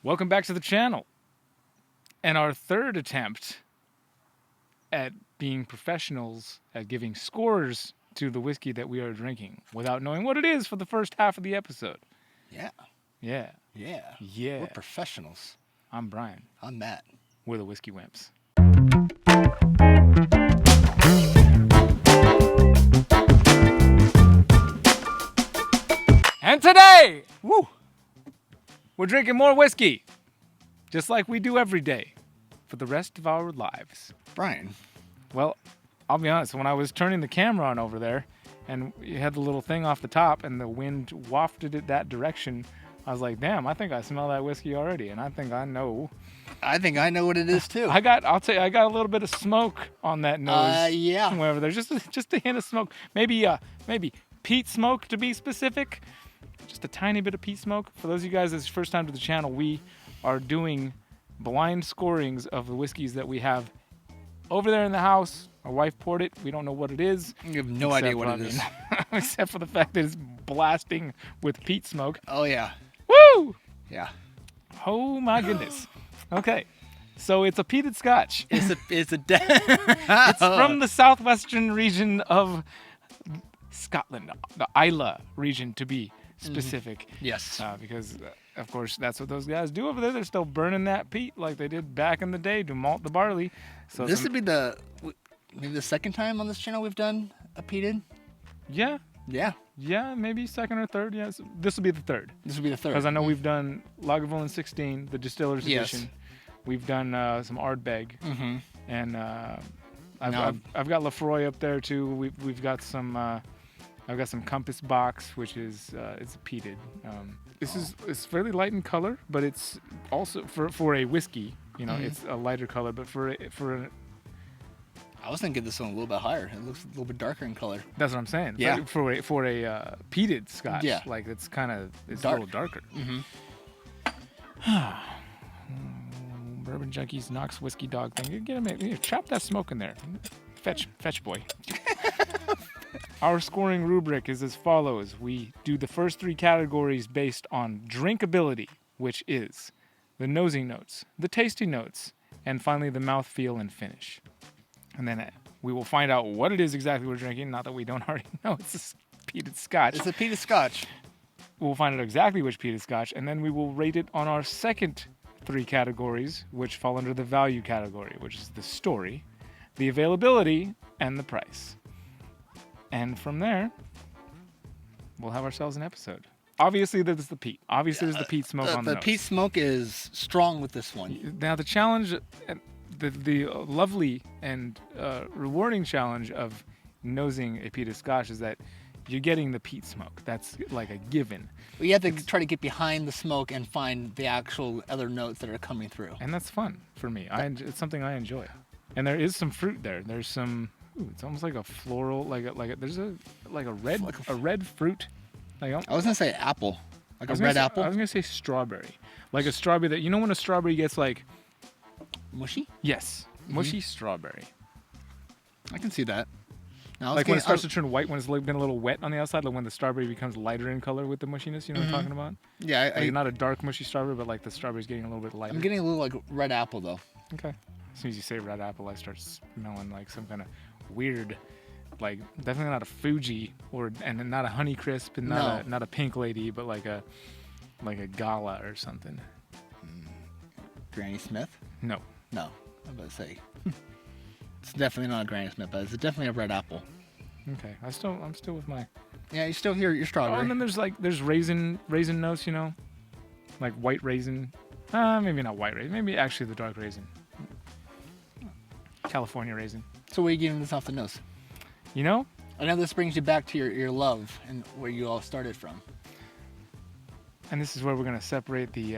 Welcome back to the channel. And our third attempt at being professionals at giving scores to the whiskey that we are drinking without knowing what it is for the first half of the episode. Yeah. Yeah. Yeah. Yeah. We're professionals. I'm Brian. I'm Matt. We're the Whiskey Wimps. And today, we're drinking more whiskey, just like we do every day, for the rest of our lives. Brian. Well, I'll be honest, when I was turning the camera on over there, and you had the little thing off the top, and the wind wafted it that direction, I was like, damn, I think I smell that whiskey already, and I think I know. I think I know what it is too. I got a little bit of smoke on that nose. Yeah. Wherever there's just a hint of smoke. Maybe peat smoke to be specific. Just a tiny bit of peat smoke. For those of you guys that's first time to the channel, we are doing blind scorings of the whiskeys that we have over there in the house. Our wife poured it. We don't know what it is. You have no idea what it is. Except for the fact that it's blasting with peat smoke. Oh yeah. Woo! Yeah. Oh my goodness. Okay. So it's a peated Scotch. It's It's from the southwestern region of Scotland, the Islay region to be specific. Yes. Because, of course, that's what those guys do over there. They're still burning that peat like they did back in the day to malt the barley. So this would be maybe the second time on this channel we've done a peated. Yeah. Yeah. Yeah, maybe second or third. Yes, this will be the third. This will be the third. Because I know we've done Lagavulin 16, the distiller's Yes. edition. We've done some Ardbeg, and I've got Lefroy up there too. We've got some. I've got some Compass Box, which is it's peated. It's fairly light in color, but it's also for a whiskey. You know, it's a lighter color, but I was thinking this one a little bit higher. It looks a little bit darker in color. that's what I'm saying. Yeah. But for a peated Scotch, Yeah. like it's a Dark. little darker. Bourbon Junkies Knox Whiskey Dog thing. Get him, trap that smoke in there. Fetch boy. Our scoring rubric is as follows. We do the first three categories based on drinkability, which is the nosing notes, the tasting notes, and finally the mouthfeel and finish. And then we will find out what it is exactly we're drinking. Not that we don't already know. It's a peated Scotch. It's a peated Scotch. We'll find out exactly which peated Scotch, and then we will rate it on our second three categories, which fall under the value category, which is the story, the availability, and the price. And from there, we'll have ourselves an episode. Obviously, there's the peat. Obviously, there's the peat smoke on the nose. The peat smoke is strong with this one. Now, the challenge, the lovely and rewarding challenge of nosing a peated Scotch is that you're getting the peat smoke. That's like a given. Well, you have to try to get behind the smoke and find the actual other notes that are coming through. And that's fun for me. It's something I enjoy. And there is some fruit there. There's some. It's almost like a floral, there's a red fruit. I was gonna say apple, like a red apple. I was gonna say strawberry, like a strawberry that when a strawberry gets like mushy. Yes, mushy strawberry. I can see that. Now, like when it starts to turn white, when it's been a little wet on the outside, like when the strawberry becomes lighter in color with the mushiness. You know what I'm talking about? Yeah, like not a dark mushy strawberry, but like the strawberry's getting a little bit lighter. I'm getting a little like red apple though. Okay. As soon as you say red apple, I start smelling like some kind of weird, like definitely not a Fuji and not a Honeycrisp and not a Pink Lady, but like a Gala or something. Granny Smith? No. I'm about to say it's definitely not a Granny Smith, but it's definitely a red apple. Okay, I'm still with my. Yeah, you still hear your strawberry. Oh, and then there's raisin notes, like white raisin. Maybe not white raisin. Maybe actually the dark raisin. California raisin. So where are you getting this off the nose? I know this brings you back to your love and where you all started from. And this is where we're gonna separate the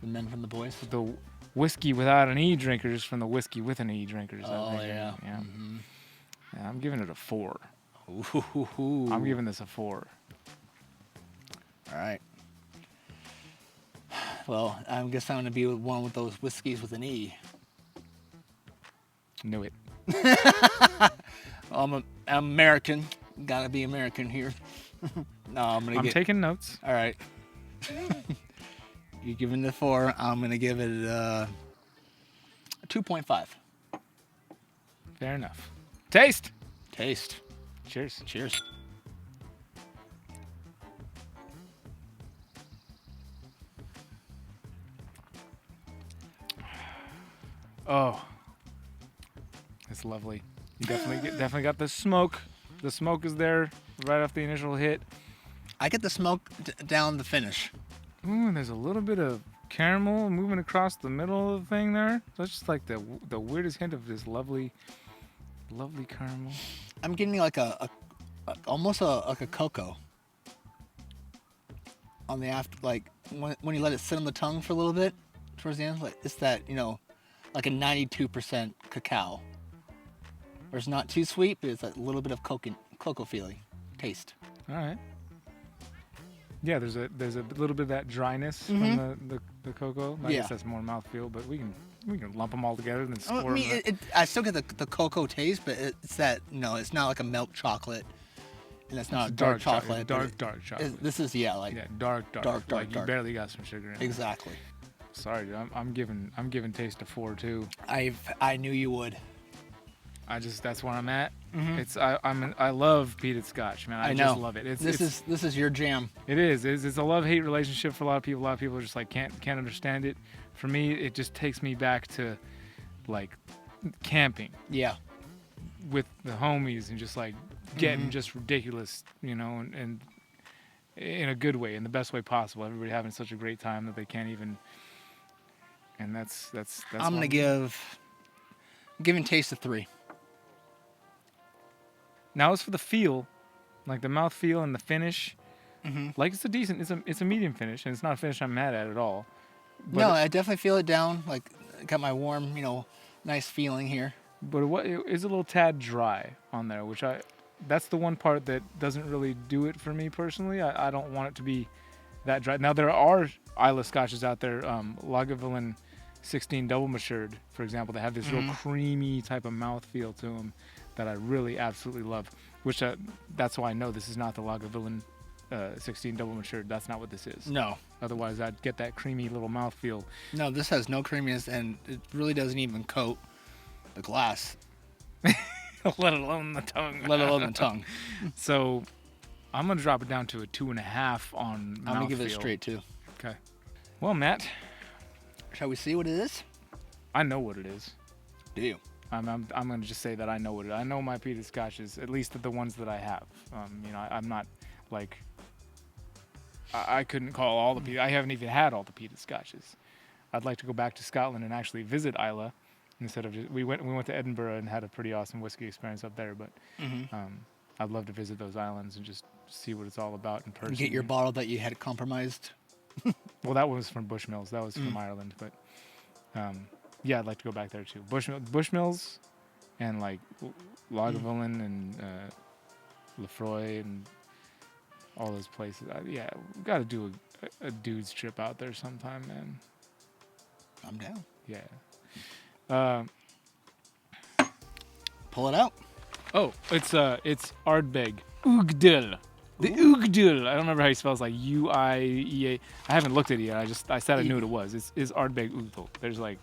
men from the boys. The whiskey without an E drinkers from the whiskey with an E drinkers. Oh yeah. Yeah. Yeah, I'm giving it a 4. Ooh. I'm giving this a 4. All right. Well, I guess I'm gonna be one with those whiskeys with an E. Knew it. I'm American. Gotta be American here. No, I'm taking notes. All right. You're giving it a 4. I'm gonna give it a 2.5. Fair enough. Taste. Taste. Cheers. Cheers. Oh, it's lovely. You definitely got the smoke. The smoke is there right off the initial hit. I get the smoke down the finish. Ooh, and there's a little bit of caramel moving across the middle of the thing there. That's just like the weirdest hint of this lovely caramel. I'm getting like almost like a cocoa on the after, like when you let it sit on the tongue for a little bit towards the end. Like it's that, like a 92% cacao. Where it's not too sweet, but it's a little bit of cocoa feeling taste. All right. Yeah, there's a little bit of that dryness from the cocoa. I guess that's more mouthfeel, but we can lump them all together and then score them. I still get the cocoa taste, but it's that it's not like a milk chocolate, and it's not dark chocolate. Dark chocolate. This is dark. Like you barely got some sugar in it. Exactly. Sorry, dude. I'm giving taste a 4 too. I knew you would. That's where I'm at. Mm-hmm. I love peated Scotch, man. I just love it. This is your jam. It is. It's a love-hate relationship for a lot of people. A lot of people are just like can't understand it. For me, it just takes me back to like camping. Yeah. With the homies and just like getting just ridiculous, and in a good way, in the best way possible. Everybody having such a great time that they can't even. And that's. I'm giving taste a 3. Now as for the feel, like the mouth feel and the finish, like it's a medium finish, and it's not a finish I'm mad at all. But no, I definitely feel it down. Like got my warm, nice feeling here. But it is a little tad dry on there, which that's the one part that doesn't really do it for me personally. I don't want it to be that dry. Now there are Islay Scotches out there, Lagavulin 16 double matured, for example, that have this real creamy type of mouth feel to them that I really absolutely love, which that's why I know this is not the Lagavulin 16 double matured. That's not what this is. No. Otherwise, I'd get that creamy little mouth feel. No, this has no creaminess, and it really doesn't even coat the glass. Let alone the tongue. Let alone the tongue. So I'm going to drop it down to a 2.5 on mouthfeel. I'm going to give it a straight 2. Okay. Well, Matt. Shall we see what it is? I know what it is. Do you? I'm going to just say that I know what it is. I know my peated Scotches, at least the ones that I have. I'm not like... I couldn't call all the peated... I haven't even had all the peated Scotches. I'd like to go back to Scotland and actually visit Islay instead of just... We went to Edinburgh and had a pretty awesome whiskey experience up there, but I'd love to visit those islands and just see what it's all about in person. Get your bottle that you had compromised. Well, that was from Bushmills. That was from Ireland, but yeah, I'd like to go back there too. Bushmills and like Lagavulin and Lefroy and all those places. We got to do a dude's trip out there sometime, man. I'm down. Yeah. Pull it out. Oh, it's Ardbeg Ugdil. The Ugdil. I don't remember how he spells, like UIEA. I haven't looked at it yet. I said I knew what it was. It's Ardbeg Ugdil. There's like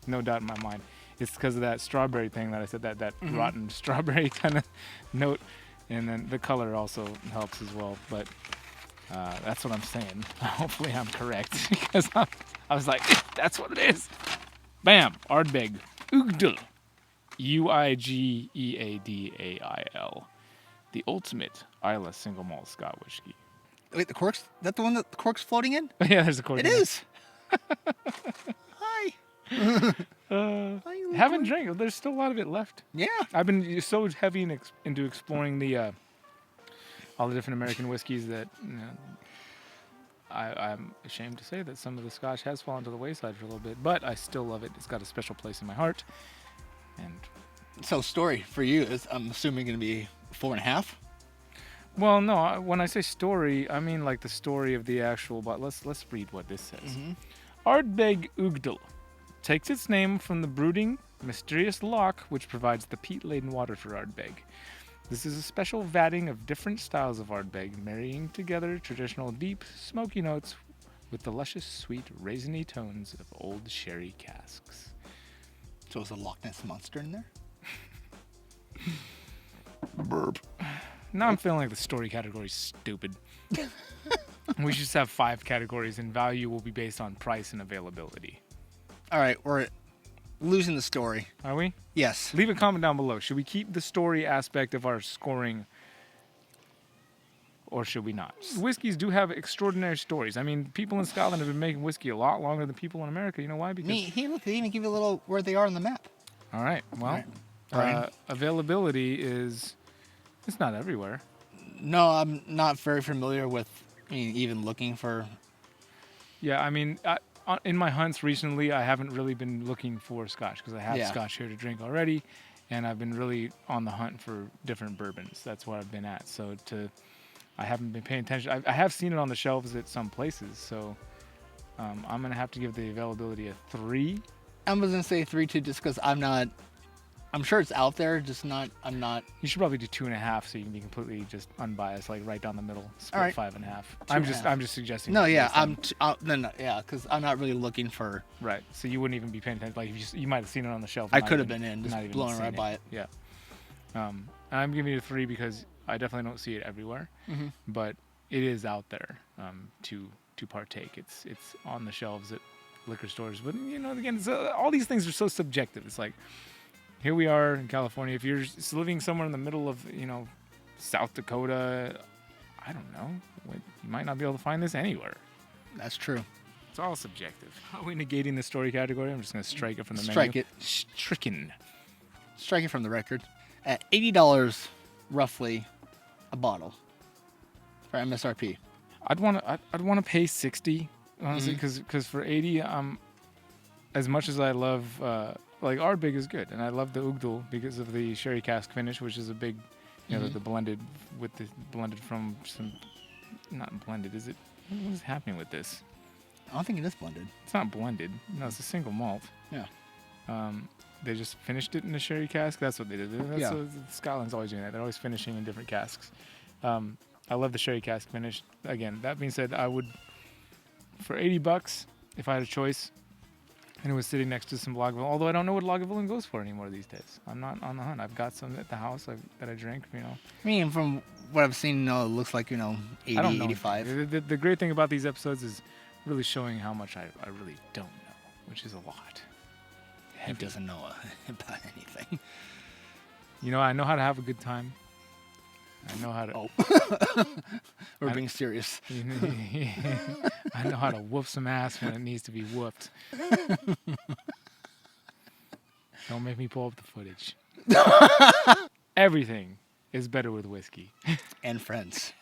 no doubt in my mind. It's because of that strawberry thing that I said, that rotten strawberry kind of note. And then the color also helps as well. But that's what I'm saying. Hopefully I'm correct, because I was like, that's what it is. Bam. Ardbeg Ugdil. UIGEADAIL. The ultimate Islay single malt Scotch whiskey. Wait, the cork's... That the one that the cork's floating in? Yeah, there's a cork. It is. Hi. Haven't drank. There's still a lot of it left. Yeah. I've been so heavy into exploring the all the different American whiskeys that I'm ashamed to say that some of the Scotch has fallen to the wayside for a little bit, but I still love it. It's got a special place in my heart. And so, story for you is, I'm assuming, going to be 4.5. Well, no. When I say story, I mean like the story of the actual. But let's read what this says. Ardbeg Ugdal takes its name from the brooding, mysterious loch which provides the peat-laden water for Ardbeg. This is a special vatting of different styles of Ardbeg, marrying together traditional deep, smoky notes with the luscious, sweet, raisiny tones of old sherry casks. So is a Loch Ness Monster in there? Burp. Now I'm feeling like the story category is stupid. We should just have 5 categories, and value will be based on price and availability. All right, we're losing the story. Are we? Yes. Leave a comment down below. Should we keep the story aspect of our scoring, or should we not? Whiskeys do have extraordinary stories. I mean, people in Scotland have been making whiskey a lot longer than people in America. You know why? Because Look, they even give you a little where they are on the map. all right. Well, availability is it's not everywhere. No, I'm not very familiar with. Even looking for. Yeah, I mean, in my hunts recently, I haven't really been looking for Scotch because I have Scotch here to drink already, and I've been really on the hunt for different bourbons. That's what I've been at. So I haven't been paying attention. I have seen it on the shelves at some places, so I'm gonna have to give the availability a 3. I was gonna say 3 too, just because I'm not. I'm sure it's out there, just not. I'm not. You should probably do 2.5, so you can be completely just unbiased, like right down the middle, split all right. 5.5. I'm just suggesting. No, yeah, yeah, because I'm not really looking for. Right, so you wouldn't even be paying attention. Like if you might have seen it on the shelf. I could have been in, just blowing right by it. Yeah. And I'm giving it a 3 because I definitely don't see it everywhere, but it is out there to partake. It's on the shelves at liquor stores, but again, all these things are so subjective. It's like. Here we are in California. If you're living somewhere in the middle of, South Dakota, I don't know. You might not be able to find this anywhere. That's true. It's all subjective. Are we negating the story category? I'm just going to strike it from the menu. Strike it. Stricken. Strike it from the record. At $80, roughly, a bottle for MSRP. I'd want to pay $60, honestly, because for $80, as much as I love. Like Ardbeg is good, and I love the Ugdal because of the sherry cask finish, which is a big, the blended from some, not blended. Is it? What is happening with this? I don't think it is blended. It's not blended. No, it's a single malt. Yeah. They just finished it in a sherry cask. That's what they did. That's what Scotland's always doing that. They're always finishing in different casks. I love the sherry cask finish. Again, that being said, I would, for $80, if I had a choice. And it was sitting next to some Lagavulin, although I don't know what Lagavulin goes for anymore these days. I'm not on the hunt. I've got some at the house that I drink, from what I've seen, it looks like, 80, I don't know. 85. The great thing about these episodes is really showing how much I really don't know, which is a lot. He doesn't know about anything. I know how to have a good time. I know how to... Oh. We're being serious. I know how to whoop some ass when it needs to be whooped. Don't make me pull up the footage. Everything is better with whiskey. And friends.